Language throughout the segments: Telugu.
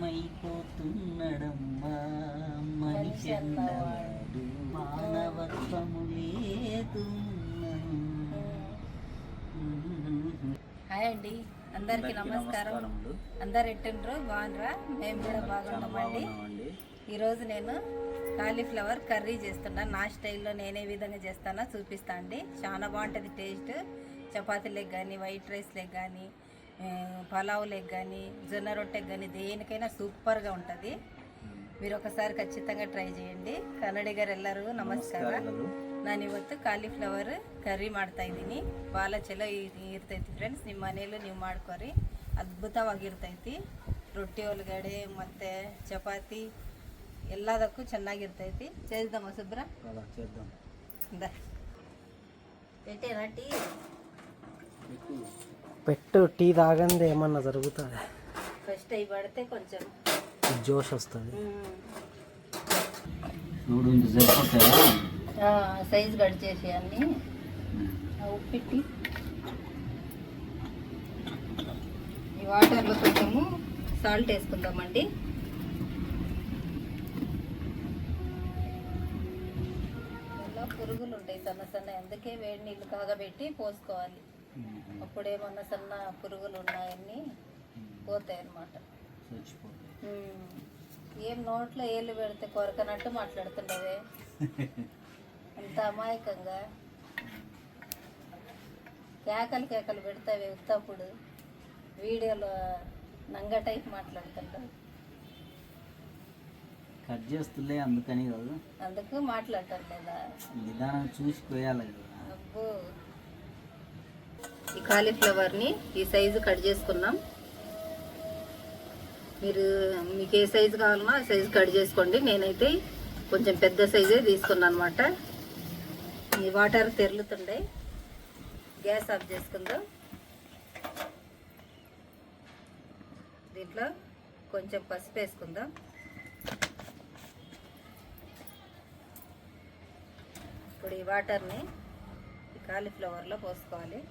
మాయమైపోతున్నడమ్మా మనిషి అన్నవాడు మానవత్వము లేదు. హాయ్ అండి, అందరికి నమస్కారం. అందరు ఎట్టుండ్రు? బాగుండ్రా? మేము కూడా బాగున్నామండి. ఈరోజు నేను కాలీఫ్లవర్ కర్రీ చేస్తున్నా. నా స్టైల్లో నేను ఏ విధంగా చేస్తానో చూపిస్తా అండి. చాలా బాగుంటుంది టేస్ట్. చపాతీలకు కానీ, వైట్ రైస్లకు కానీ, పలావులకు కానీ, జొన్న రొట్టెకి కానీ, దేనికైనా సూపర్గా ఉంటుంది. మీరు ఒకసారి ಖచ్చితంగా ಟ್ರೈ చేయండి. ಕನ್ನಡಿಗರೆಲ್ಲರೂ ನಮಸ್ಕಾರ. ನಾನು ಇವತ್ತು ಕಾಲಿಫ್ಲವರ್ ಕರ್ರಿ ಮಾಡ್ತಾ ಇದ್ದೀನಿ. ಭಾಳ ಚಲೋ ಇರ್ತೈತಿ ಫ್ರೆಂಡ್ಸ್. ನಿಮ್ಮ ಮನೆಯಲ್ಲೂ ನೀವು ಮಾಡ್ಕೊರಿ, ಅದ್ಭುತವಾಗಿರ್ತೈತಿ. ರೊಟ್ಟಿ ಒಳಗಡೆ ಮತ್ತು ಚಪಾತಿ ಎಲ್ಲದಕ್ಕೂ ಚೆನ್ನಾಗಿರ್ತೈತಿ. చేద్దామా సుబ్ర? చేద్దాం. పెట్టేనా టీ? పెట్టు. టీ తాగంది ఏమన్నా జరుగుతుంది? ఫస్ట్ అవి పడితే కొంచెం జోష్ వస్తుంది. సైజ్ కట్ చేసి అన్ని ఉప్పిట్టి ఈ వాటర్లో కొంచెము సాల్ట్ వేసుకుందామండి. ఇలా పురుగులు ఉంటాయి సన్న సన్న, అందుకే వేడి నీళ్ళు కాగబెట్టి పోసుకోవాలి. అప్పుడేమన్నా సన్న పురుగులు ఉన్నాయన్నీ పోతాయి అన్నమాట. ఏం నోట్లో ఏళ్ళు పెడితే కొరకనట్టు మాట్లాడుతుండవే, అంత అమాయకంగా కేకలు పెడతావే ఉత్తప్పుడు. వీడియోలో నంగ టైప్ మాట్లాడుతుంటావు. కట్ చేస్తులే అందుకని కాదు, అందుకు మాట్లాడటం లేదా? విధానం చూసిపోయాలి కదా. అబ్బో, ఈ కాలీఫ్లవర్ని ఈ సైజు కట్ చేసుకున్నాం. మీకు ఏ సైజు కావాలన్నా ఆ సైజు కట్ చేసుకోండి. నేనైతే కొంచెం పెద్ద సైజే తీసుకున్నాను అనమాట. ఈ వాటర్ తెరులుతుండే. గ్యాస్ ఆఫ్ చేసుకుందాం. దీంట్లో కొంచెం పసుపు వేసుకుందాం. ఇప్పుడు ఈ వాటర్ని ఈ కాలీఫ్లవర్లో పోసుకోవాలి.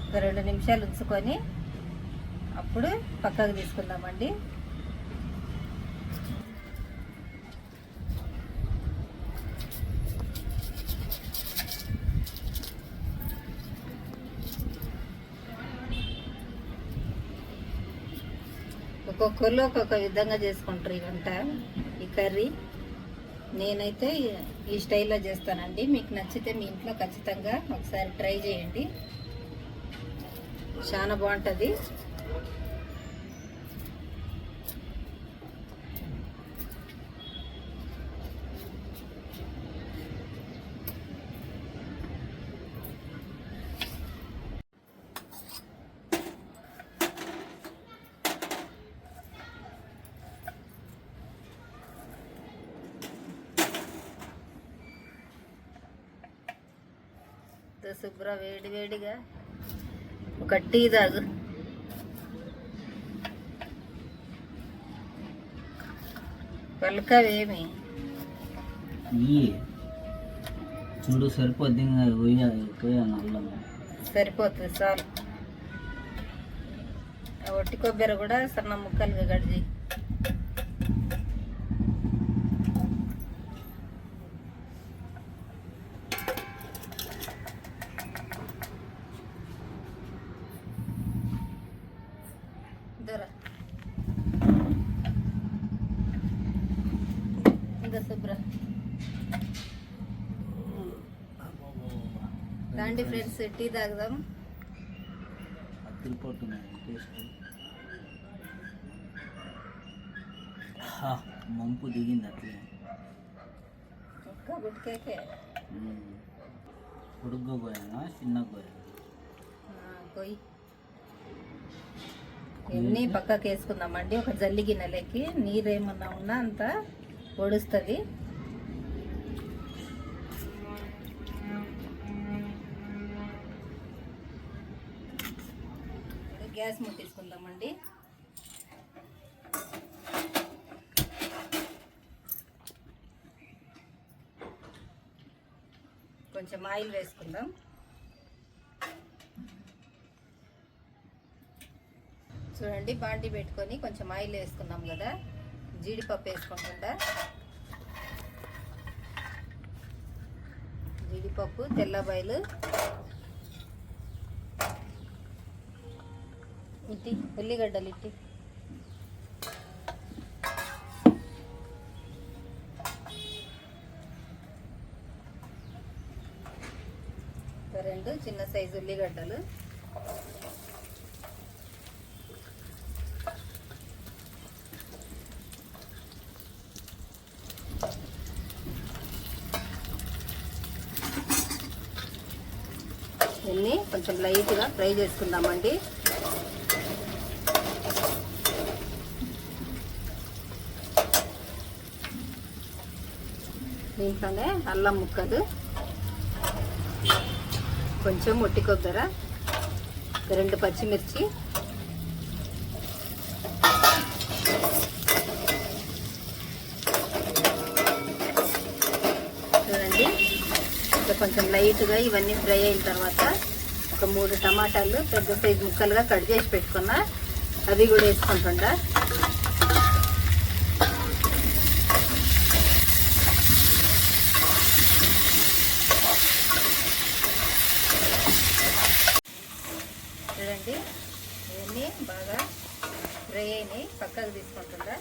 ఒక 2 నిమిషాలు ఉంచుకొని అప్పుడు పక్కకు తీసుకుందామండి. ఒక్కొక్కరు ఒక్కొక్క విధంగా చేసుకుంటారు ఈ వంట, ఈ కర్రీ. నేనైతే ఈ స్టైల్లో చేస్తానండి. మీకు నచ్చితే మీ ఇంట్లో ఖచ్చితంగా ఒకసారి ట్రై చేయండి. చాలా బాగుంటుంది. శుభ్ర వేడిగా ఒక టీ తాగు. పలకవేమి చూడు, సరిపోద్ది. సరిపోతుంది చాలు. ఒట్టి కొబ్బరి కూడా సన్న ముక్కలుగా కట్ చేయి. శుభ్ర రండి ఫ్రెండ్స్, టీ తాగుదాం. మంపు దిగింది అట్లే. గుడ్కేకే పొడుగ్గా పోయానా చిన్న పోయి ఎన్ని పక్కకి వేసుకుందామండి. ఒక జల్లి గిన్నెలకి నీరేమన్నా ఉన్నా అంతా ఒడుస్తుంది. గ్యాస్ ముట్టించుకుందామండి. కొంచెం ఆయిల్ వేసుకుందాం. చూడండి, బాండి పెట్టుకొని కొంచెం ఆయిల్ వేసుకున్నాం కదా, జీడిపప్పు వేసుకుంటుందా. జీడిపప్పు, తెల్లబాయలు, ఇట్టి ఉల్లిగడ్డలు, ఇట్టి రెండు చిన్న సైజు ఉల్లిగడ్డలు, ఇవన్నీ కొంచెం లైట్గా ఫ్రై చేసుకుందామండి. దీంట్లోనే అల్లం ముక్కలు, కొంచెం ఒట్టి కొబ్బర, 2 పచ్చిమిర్చి, చూడండి. ఇంకా కొంచెం లైట్గా ఇవన్నీ ఫ్రై అయిన తర్వాత ఒక 3 టమాటాలు పెద్ద సైజు ముక్కలుగా కట్ చేసి పెట్టుకున్నా, అవి కూడా వేసుకుంటుండా. చూడండి, ఇవన్నీ బాగా ఫ్రై అయినాయి, పక్కకు తీసుకుంటుందా.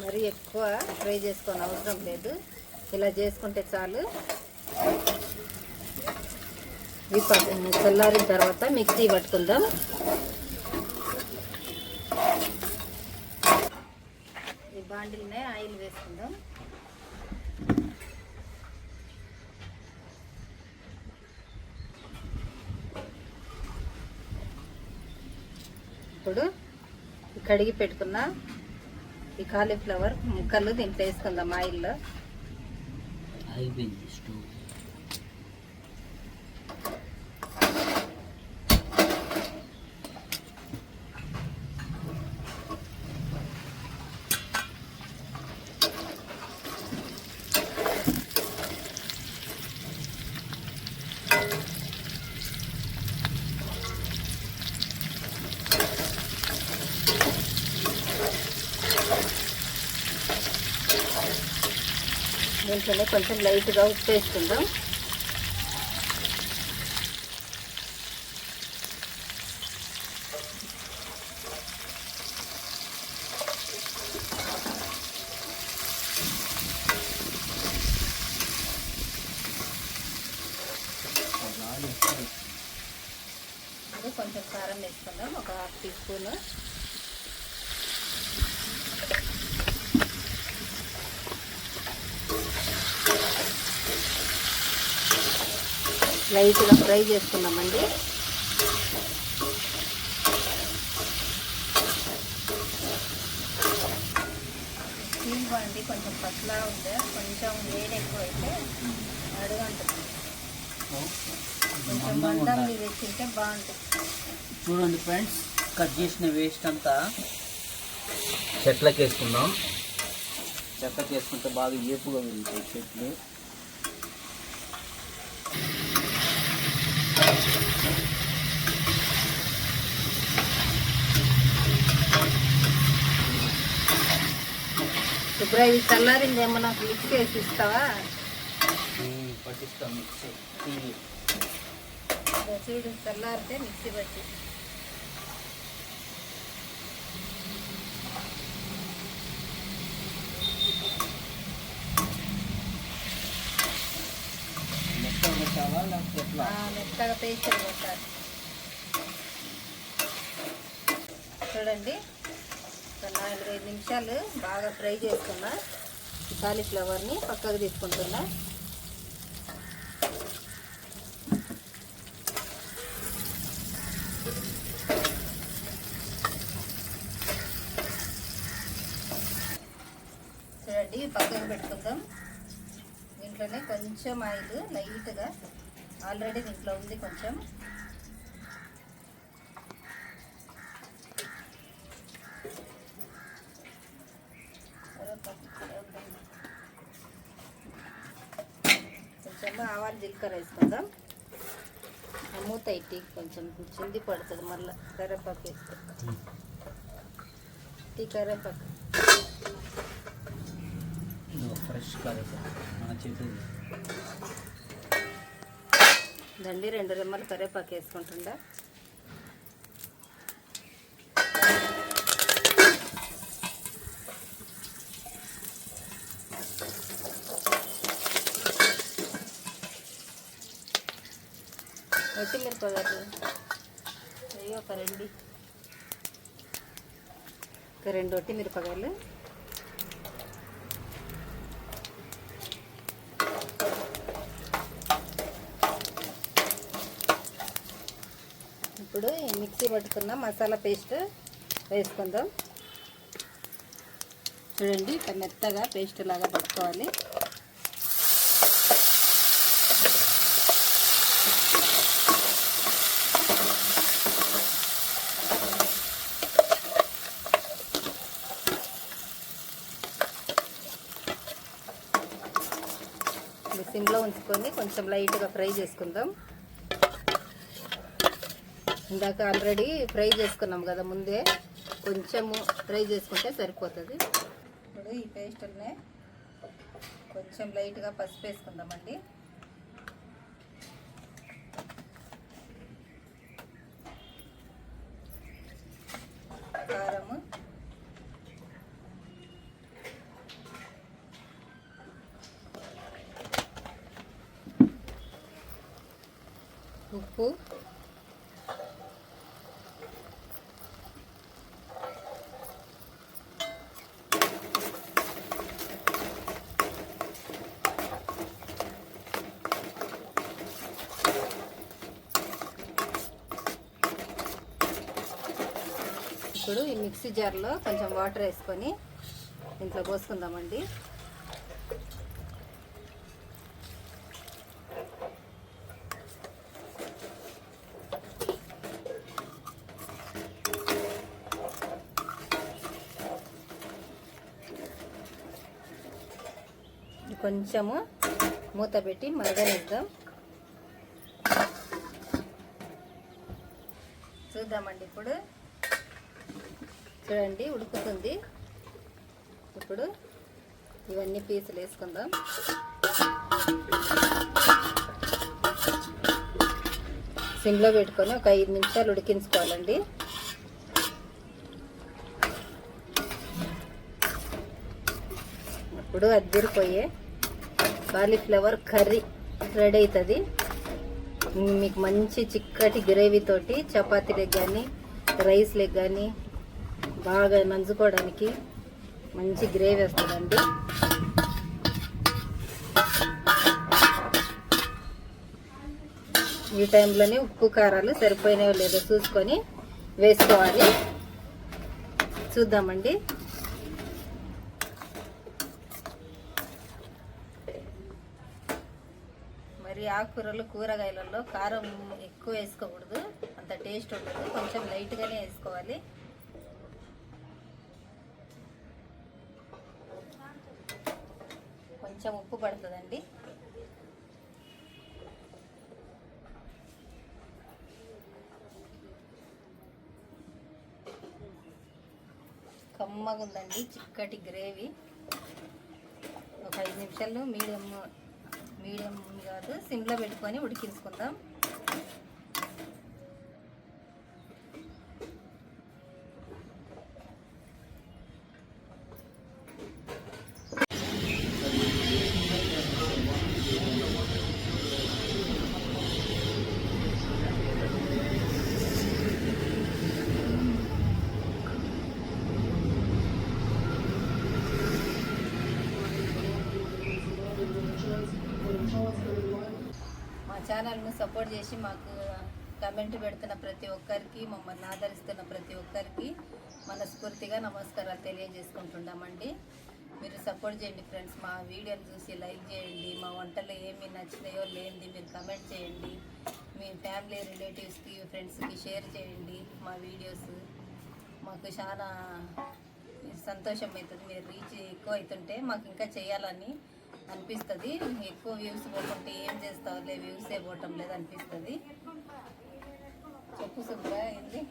మరి ఎక్కువ ఫ్రై చేసుకోని అవసరం లేదు, ఇలా చేసుకుంటే చాలు. చల్లారిన తర్వాత మిక్సీ పట్టుకుందాం. ఈ బాండిల్నే ఆయిల్ వేసుకుందాం. ఇప్పుడు కడిగి పెట్టుకున్న ఈ కాలీఫ్లవర్ ముక్కలు దీంట్లో వేసుకుందాం ఆయిల్లో. అయిపోయింది స్టవ్. దీంట్లోనే కొంచెం లైట్గా ఉప్పు వేసుకుందాం. కొంచెం కారం వేసుకుందాం, ఒక 1/2 టీ స్పూన్. లైట్గా ఫ్రై చేసుకున్నామండి. స్టీల్ బాండి కొంచెం పతలా ఉంది, కొంచెం వేడి ఎక్కువ అయితే అడుగంటుంది. కొంచెం మందం వేసుకుంటే బాగుంటుంది. చూడండి ఫ్రెండ్స్, కట్ చేసిన వేస్ట్ అంతా చెట్లకి వేసుకుందాం. చెట్లకి వేసుకుంటే బాగా ఏపుగా వెళ్తాయి చెట్లు. ఇప్పుడు ఇది చల్లారింది, ఏమన్నా మిక్స్ చేసి ఇస్తావా? పట్టిస్తాం మిక్సీ. చూడు, చల్లారితే మిక్సీ పట్టి. మెత్తగా పేస్ట్ అయిపోతారు. చూడండి, 4-5 నిమిషాలు బాగా ఫ్రై చేసుకున్నా. కాలీఫ్లవర్ని పక్కకు తీసుకుంటున్నా. చూడండి, పక్కకు పెట్టుకుందాం. దీంట్లోనే కొంచెం ఆయిల్ లైట్గా, ఆల్రెడీ దీంట్లో ఉంది కొంచెం. కొంచెం ఆవాలు జీలకర్ర వేసుకుందాం. మూత ఇట్టి కొంచెం చింది పడుతుంది, మళ్ళీ కరివేపాకు వేసుకుందాం. కరివేపాకు ఫ్రెష్ కరివేపాకు మన చెట్టు దండి 2 రెమ్మలు కరివేపాకు వేసుకుంటుండా. ఒట్టిమిరపకాయలు అయ్యో ఒక 2 ఒట్టిమిరపకాయలు, ఇప్పుడు మిక్సీ పట్టుకున్న మసాలా పేస్ట్ వేసుకుందాం. చూడండి ఇట్లా మెత్తగా పేస్ట్ లాగా పట్టుకోవాలి. సిమ్లో ఉంచుకొని కొంచెం లైట్గా ఫ్రై చేసుకుందాం. ఇందాక ఆల్రెడీ ఫ్రై చేసుకున్నాం కదా ముందే, కొంచెము ఫ్రై చేసుకుంటే సరిపోతుంది. ఇప్పుడు ఈ పేస్ట్ని కొంచెం లైట్గా పసుపు వేసుకుందామండి. కారము, ఉప్పు, ఇప్పుడు ఈ మిక్సీ జార్లో కొంచెం వాటర్ వేసుకొని ఇంట్లో పోసుకుందామండి. కొంచెము మూత పెట్టి మరగనిద్దాం. చూద్దామండి. ఇప్పుడు చూడండి ఉడుకుతుంది. ఇప్పుడు ఇవన్నీ పీసులు వేసుకుందాం. సిమ్లో పెట్టుకొని ఒక 5 నిమిషాలు ఉడికించుకోవాలండి. ఇప్పుడు అద్దిరిపోయే కాలీఫ్లవర్ కర్రీ రెడీ అవుతుంది. మీకు మంచి చిక్కటి గ్రేవీ తోటి చపాతీలకు కానీ రైస్లకు కానీ బాగా నంచుకోవడానికి మంచి గ్రేవీ వస్తుందండి. ఈ టైంలోనే ఉప్పు కారాలు సరిపోయినాయో లేదో చూసుకొని వేసుకోవాలి. చూద్దామండి. మరి ఆకుకూరలు కూరగాయలలో కారం ఎక్కువ వేసుకోకూడదు, అంత టేస్ట్ ఉండదు. కొంచెం లైట్గానే వేసుకోవాలి. కొంచెం ఉప్పు పడుతుందండి. కమ్మగా ఉందండి చిక్కటి గ్రేవీ. ఒక 5 నిమిషాలు మీడియం కాదు సిమ్లో పెట్టుకొని ఉడికించుకుందాం. మా ఛానల్ను సపోర్ట్ చేసి మాకు కమెంట్ పెడుతున్న ప్రతి ఒక్కరికి, మమ్మల్ని ఆదరిస్తున్న ప్రతి ఒక్కరికి మనస్ఫూర్తిగా నమస్కారాలు తెలియజేసుకుంటున్నామండి. మీరు సపోర్ట్ చేయండి ఫ్రెండ్స్. మా వీడియోని చూసి లైక్ చేయండి. మా వంటలు ఏమి నచ్చినాయో లేనిది మీరు కమెంట్ చేయండి. మీ ఫ్యామిలీ రిలేటివ్స్కి ఫ్రెండ్స్కి షేర్ చేయండి. మా వీడియోస్ మాకు చాలా సంతోషం అవుతుంది. మీరు రీచ్ ఎక్కువ అవుతుంటే మాకు ఇంకా చేయాలని అనిపిస్తుంది. ఎక్కువ వ్యూస్ పోతుంటే ఏం చేస్తావులే, వ్యూసే పోవటం లేదు అనిపిస్తుంది. చెప్పు సుబ్బా ఏంది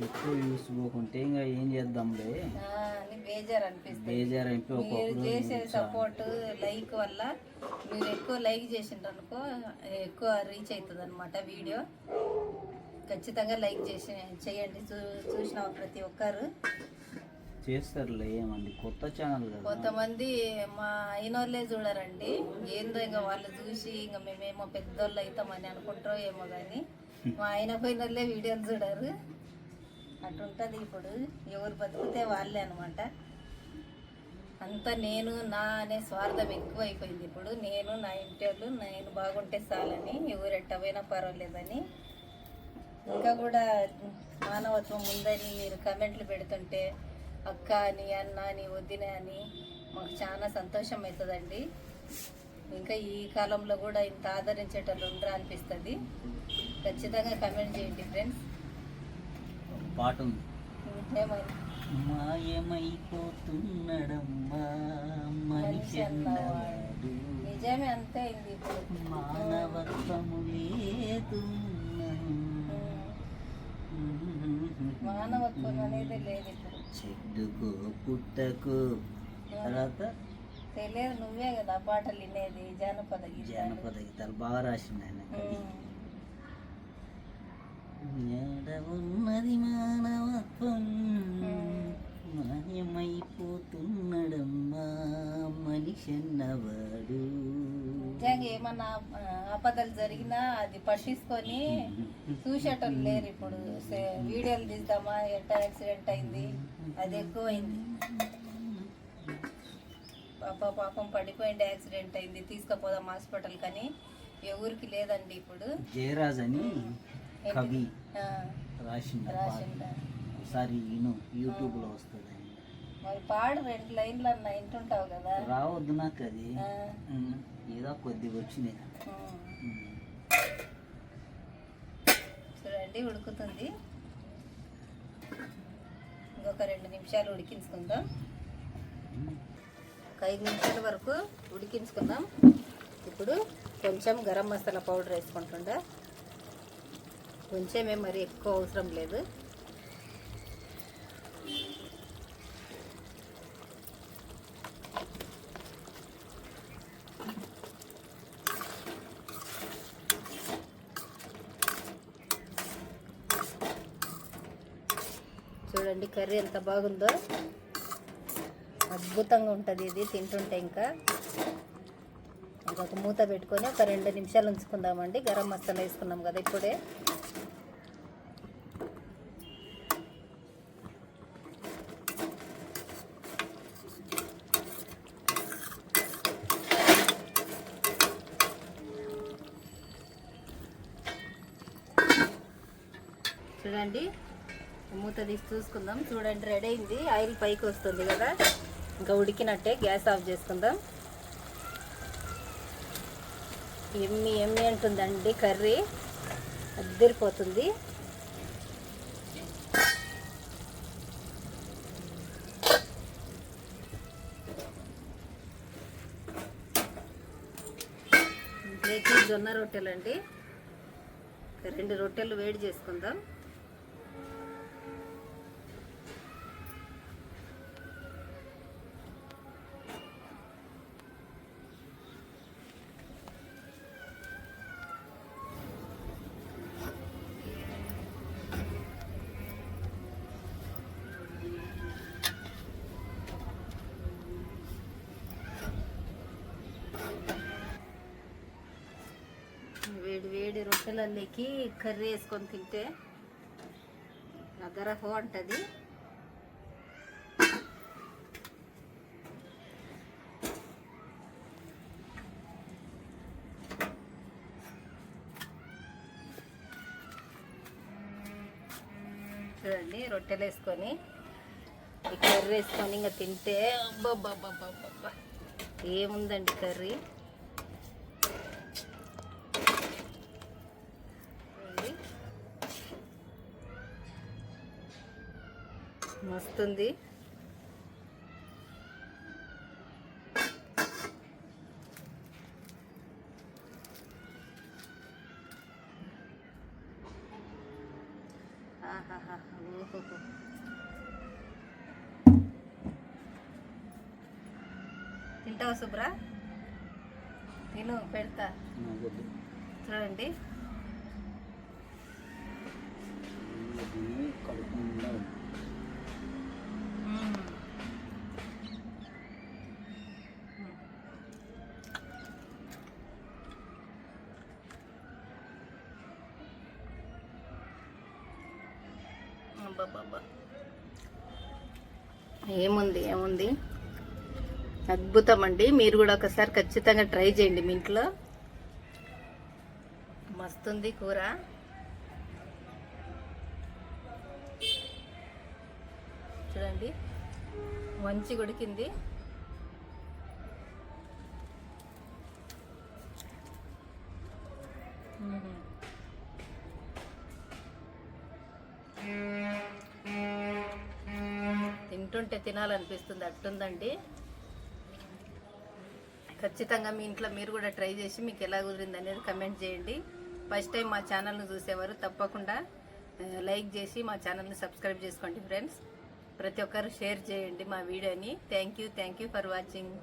ఎక్కువ యూస్ పోకుంటే ఇంకా ఏం చేద్దాంలే అని బేజారు అనిపిస్తుంది. బేజారు అయిపోయి మీరు ఒక్కొక్కరు చేసే సపోర్ట్ లైక్ వల్ల, మీరు ఎక్కువ లైక్ చేసిండ్రు అనుకో ఎక్కువ రీచ్ అవుతుంది అనమాట వీడియో. ఖచ్చితంగా లైక్ చేయండి. చూసిన ప్రతి ఒక్కరు చేస్తారులే, ఏమండి కొత్త ఛానల్ కదా. కొంతమంది మా అయినోళ్ళే చూడరండి. ఏందో ఇంకా వాళ్ళు చూసి ఇంకా మేమేమో పెద్దోళ్ళు అవుతామని అనుకుంటారో ఏమో కానీ మా ఆయన పోయినోళ్ళే వీడియోలు చూడరు. అటుంటుంది. ఇప్పుడు ఎవరు బతికితే వాళ్ళే అనమాట. అంతా నేను నా అనే స్వార్థం ఎక్కువ అయిపోయింది. ఇప్పుడు నేను నా ఇంటి వాళ్ళు నేను బాగుంటే చాలని, ఎవరు ఎట్టపోయినా పర్వాలేదని. ఇంకా కూడా మానవత్వం ఉందని మీరు కమెంట్లు పెడుతుంటే అక్క అని, అన్న అని, వదిన అని మాకు చాలా సంతోషం అవుతుందండి. ఇంకా ఈ కాలంలో కూడా ఇంత ఆదరించేటోళ్ళు ఉండరా అనిపిస్తుంది. ఖచ్చితంగా కమెంట్ చేయండి ఫ్రెండ్స్. పాట ఉంది, ఏమైనా మాయమైపోతున్నడమ్మా మనిషి అన్నవాడు, నిజమే అంతే అయింది ఇప్పుడు. మానవత్వము లేదు, మానవత్వం అనేది లేదు ఇప్పుడు. చెట్టుకు పుట్టకు. తర్వాత తెలియదు, నువ్వే కదా ఆ పాటలు వినేది, జానపద జానపద గీతాలు బాగా రాసింది ఆయన. ఎడ ఉన్నది మానవత్వం, మాయమైపోతున్నడమ్మా మనిషి అన్నవాడు. నిజంగా ఏమన్నా ఆపదలు జరిగినా అది పట్టించుకొని చూసేటోళ్ళు లేరు ఇప్పుడు. వీడియోలు తీద్దామా, ఎట్ట యాక్సిడెంట్ అయింది, అది ఎక్కువైంది. పాపం పడిపోయింది, యాక్సిడెంట్ అయింది, తీసుకుపోదాం హాస్పిటల్ కానీ ఎవరికి లేదండి ఇప్పుడు. జయరాజ్ అని కవి రాసిందా? ఒకసారి యూట్యూబ్లో వస్తుంది. మరి పాడు 2 లైన్లు అన్న వింటుంటావు కదా. రావద్దు నాకు అది, ఏదో కొద్దిగా వచ్చినాయి. చూడండి ఉడుకుతుంది. ఇంకొక 2 నిమిషాలు ఉడికించుకుందాం. ఒక 5 నిమిషాల వరకు ఉడికించుకుందాం. ఇప్పుడు కొంచెం గరం మసాలా పౌడర్ వేసుకుంటుండే, కొంచెమే, మరి ఎక్కువ అవసరం లేదు. చూడండి కర్రీ ఎంత బాగుందో, అద్భుతంగా ఉంటుంది ఇది తింటుంటే. ఇంకా ఇంకొక మూత పెట్టుకొని ఒక 2 నిమిషాలు ఉంచుకుందామండి. గరం మసాలా వేసుకున్నాం కదా ఇప్పుడే. చూడండి మూత తీసి చూసుకుందాం. చూడండి రెడీ అయింది, ఆయిల్ పైకి వస్తుంది కదా. ఇంకా ఉడికినట్టే, గ్యాస్ ఆఫ్ చేసుకుందాం. ఎమ్మి ఎమ్మి అంటుందండి కర్రీ, అద్దరిపోతుంది. ఇంట్లోకి జొన్న రొట్టెలు అండి. 2 రొట్టెలు వేడి చేసుకుందాం. వేడి వేడి రొట్టెలలోకి కర్రీ వేసుకొని తింటే అదరహో అంటది. చూడండి రొట్టెలు వేసుకొని ఈ కర్రీ వేసుకొని ఇంకా తింటే అబ్బబ్బబ్బబ్బబ్బా ఏముందండి కర్రీ. మస్తుంది. తింటావా శుభ్ర? తిను, పెడతా. చూడండి కడుపుకుండా ఏముంది అద్భుతం అండి. మీరు కూడా ఒకసారి ఖచ్చితంగా ట్రై చేయండి మీ ఇంట్లో. మస్తుంది కూర. చూడండి మంచి ఉడికింది. తింటుంటే తినాలనిపిస్తుంది, అట్టుందండి. ఖచ్చితంగా మీ ఇంట్లో మీరు కూడా ట్రై చేసి మీకు ఎలా కుదిరింది అనేది కమెంట్ చేయండి. ఫస్ట్ టైం మా ఛానల్ని చూసేవారు తప్పకుండా లైక్ చేసి మా ఛానల్ని సబ్స్క్రైబ్ చేసుకోండి ఫ్రెండ్స్. ప్రతి ఒక్కరు షేర్ చేయండి మా వీడియోని. Thank you for watching.